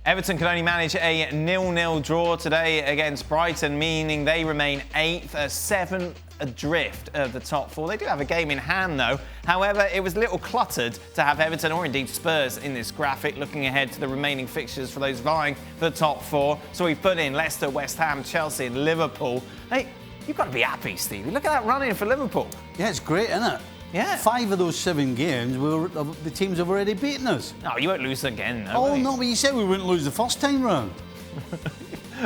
Everton can only manage a 0-0 draw today against Brighton, meaning they remain 8th, 7th adrift of the top four. They do have a game in hand, though. However, it was a little cluttered to have Everton or indeed Spurs in this graphic, looking ahead to the remaining fixtures for those vying for the top four. So we've put in Leicester, West Ham, Chelsea and Liverpool. Hey, you've got to be happy, Stevie. Look at that run-in for Liverpool. Yeah, it's great, isn't it? Yeah. 5 of those 7 games, the teams have already beaten us. No, you won't lose again, though. Oh, no, but you said we wouldn't lose the first time round.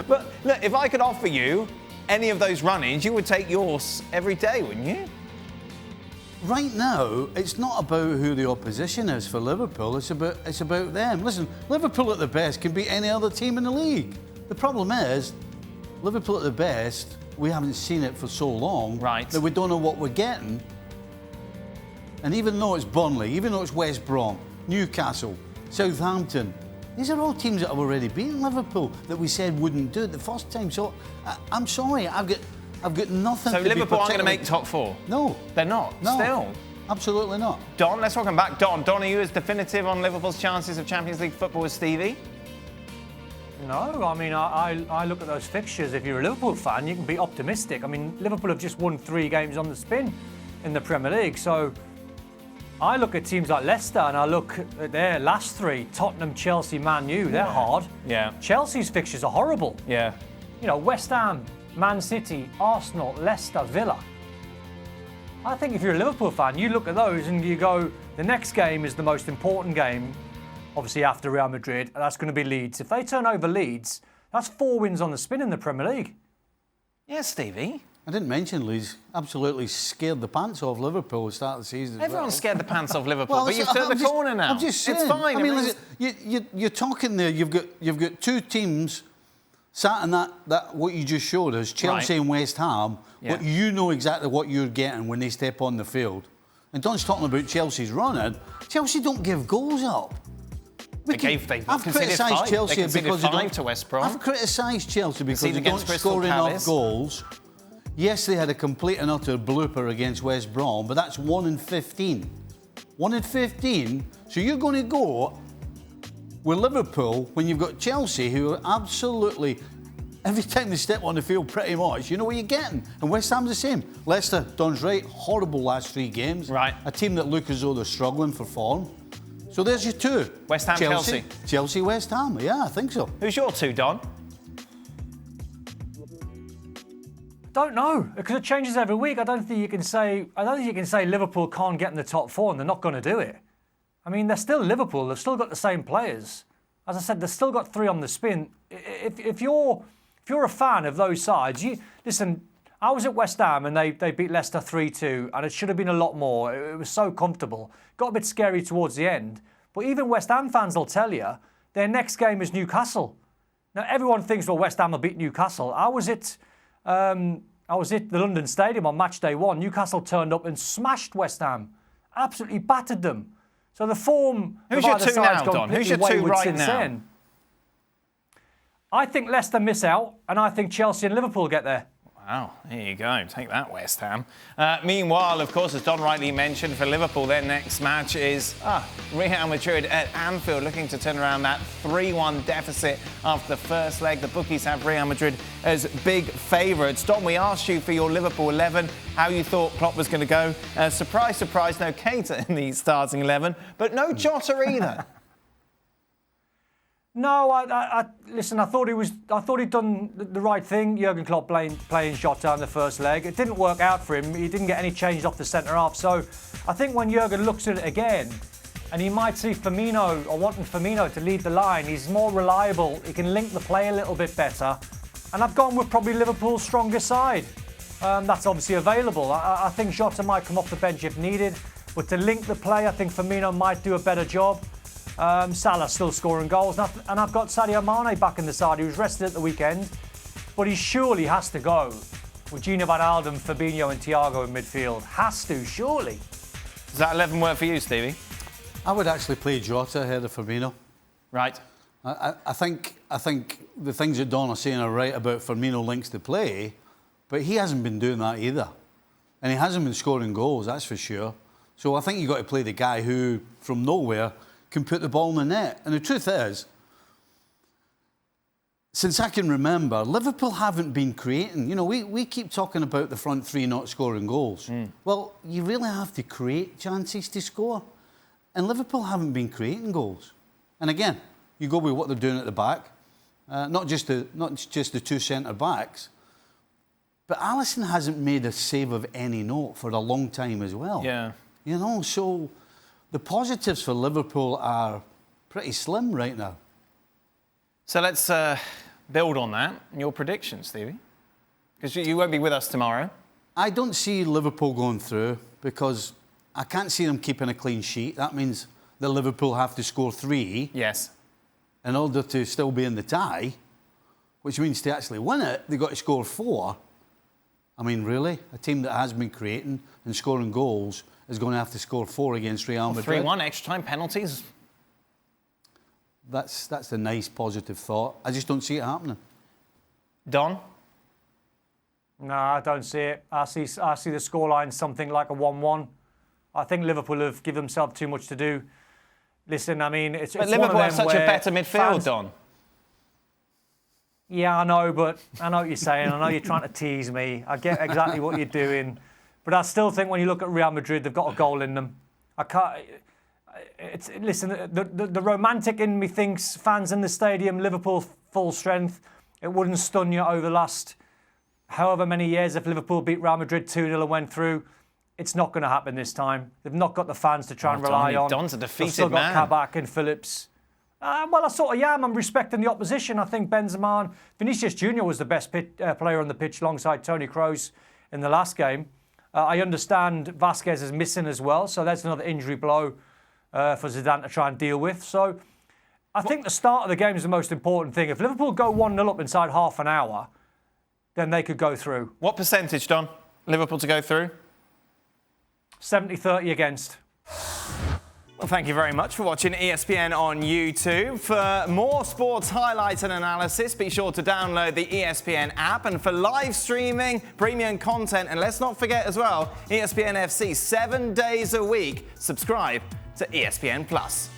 But look, if I could offer you any of those run-ins, you would take yours every day, wouldn't you? Right now, it's not about who the opposition is for Liverpool. It's about them. Listen, Liverpool at the best can beat any other team in the league. The problem is, Liverpool at the best, we haven't seen it for so long that we don't know what we're getting. And even though it's Burnley, even though it's West Brom, Newcastle, Southampton, these are all teams that have already beaten Liverpool that we said wouldn't do it the first time. So I'm sorry, I've got nothing. So to Liverpool be aren't going to make top four? No, they're not. No, still, absolutely not. Don, let's welcome back Don. Don, are you as definitive on Liverpool's chances of Champions League football as Stevie? No, I mean, I look at those fixtures. If you're a Liverpool fan, you can be optimistic. I mean, Liverpool have just won 3 games on the spin in the Premier League, so I look at teams like Leicester and I look at their last 3, Tottenham, Chelsea, Man U, they're hard. Yeah. Chelsea's fixtures are horrible. Yeah. You know, West Ham, Man City, Arsenal, Leicester, Villa. I think if you're a Liverpool fan, you look at those and you go, the next game is the most important game, obviously after Real Madrid, and that's going to be Leeds. If they turn over Leeds, that's 4 wins on the spin in the Premier League. Yeah, Stevie. I didn't mention Leeds absolutely scared the pants off Liverpool at the start of the season. Everyone scared the pants off Liverpool, well, but you've turned the corner now. I'm just saying. It's fine. I mean, listen, you're talking there. You've got 2 teams sat in that what you just showed us, Chelsea and West Ham. Yeah. But you know exactly what you're getting when they step on the field. And Don's talking about Chelsea's running. Chelsea don't give goals up. I've criticised Chelsea because they don't. To West Brom. I've criticised Chelsea because they don't Crystal score Palace. enough goals. Yes, they had a complete and utter blooper against West Brom, but that's 1 in 15. 1 in 15. So you're going to go with Liverpool when you've got Chelsea, who are absolutely, every time they step on the field pretty much, you know what you're getting. And West Ham's the same. Leicester, Don's right, horrible last 3 games. Right. A team that look as though they're struggling for form. So there's your 2. West Ham, Chelsea. Chelsea, West Ham. Yeah, I think so. Who's your 2, Don? Don't know, because it changes every week. I don't think you can say Liverpool can't get in the top 4 and they're not going to do it. I mean, they're still Liverpool. They've still got the same players. As I said, they've still got 3 on the spin. If you're a fan of those sides, listen. I was at West Ham and they beat Leicester 3-2, and it should have been a lot more. It was so comfortable. Got a bit scary towards the end. But even West Ham fans will tell you their next game is Newcastle. Now everyone thinks, well, West Ham will beat Newcastle. I was at the London Stadium on match day 1. Newcastle turned up and smashed West Ham, absolutely battered them. So the form Who's of your either 2 side's now, gone Don? Who's your completely 2 wayward right since now? then. I think Leicester miss out, and I think Chelsea and Liverpool get there. Wow, there you go. Take that, West Ham. Meanwhile, of course, as Don rightly mentioned, for Liverpool, their next match is Real Madrid at Anfield, looking to turn around that 3-1 deficit after the first leg. The bookies have Real Madrid as big favourites. Don, we asked you for your Liverpool 11, how you thought Klopp was going to go. Surprise, surprise, no Keita in the starting 11, but no Jota either. No, listen. I thought he'd done the right thing. Jurgen Klopp playing Jota in the first leg. It didn't work out for him. He didn't get any change off the centre half. So I think when Jurgen looks at it again, and he might see Firmino or wanting Firmino to lead the line, he's more reliable. He can link the play a little bit better. And I've gone with probably Liverpool's strongest side. That's obviously available. I think Jota might come off the bench if needed, but to link the play, I think Firmino might do a better job. Salah still scoring goals, and I've got Sadio Mane back in the side. He was rested at the weekend, but he surely has to go with Gino Wijnaldum, Fabinho and Thiago in midfield. Has to, surely. Does that 11 work for you, Stevie? I would actually play Jota ahead of Firmino. Right. I think the things that Don are saying are right about Firmino links to play, but he hasn't been doing that either. And he hasn't been scoring goals, that's for sure. So I think you've got to play the guy who, from nowhere, can put the ball in the net. And the truth is, since I can remember, Liverpool haven't been creating. You know, we keep talking about the front three not scoring goals. Well, you really have to create chances to score. And Liverpool haven't been creating goals. And again, you go with what they're doing at the back. Not just the two centre-backs. But Alisson hasn't made a save of any note for a long time as well. Yeah. You know, so the positives for Liverpool are pretty slim right now. So let's build on that. Your predictions, Stevie? Because you won't be with us tomorrow. I don't see Liverpool going through because I can't see them keeping a clean sheet. That means that Liverpool have to score 3 Yes. in order to still be in the tie, which means to actually win it, they've got to score 4. I mean, really? A team that has been creating and scoring goals is going to have to score 4 against Real Madrid? 3-1, extra time, penalties. That's a nice, positive thought. I just don't see it happening. Don? No, I don't see it. I see the scoreline something like a 1-1. I think Liverpool have given themselves too much to do. Listen, I mean, it's But it's Liverpool one have of them such a where better midfield, fans- Don. Yeah, I know, but I know what you're saying. I know you're trying to tease me. I get exactly what you're doing. But I still think when you look at Real Madrid, they've got a goal in them. I can't... Listen, the romantic in me thinks fans in the stadium, Liverpool full strength, it wouldn't stun you over the last however many years if Liverpool beat Real Madrid 2-0 and went through. It's not going to happen this time. They've not got the fans to try and rely on. Don's a They've defeated still got man. Kabak and Phillips. Well, I sort of am. I'm respecting the opposition. I think Benzema and Vinicius Jr. was the best player on the pitch alongside Toni Kroos in the last game. I understand Vasquez is missing as well, so that's another injury blow for Zidane to try and deal with. So I think the start of the game is the most important thing. If Liverpool go 1-0 up inside half an hour, then they could go through. What percentage, Don? Liverpool to go through? 70-30 against. Well, thank you very much for watching ESPN on YouTube. For more sports highlights and analysis, be sure to download the ESPN app. And for live streaming, premium content, and let's not forget as well, ESPN FC 7 days a week. Subscribe to ESPN Plus.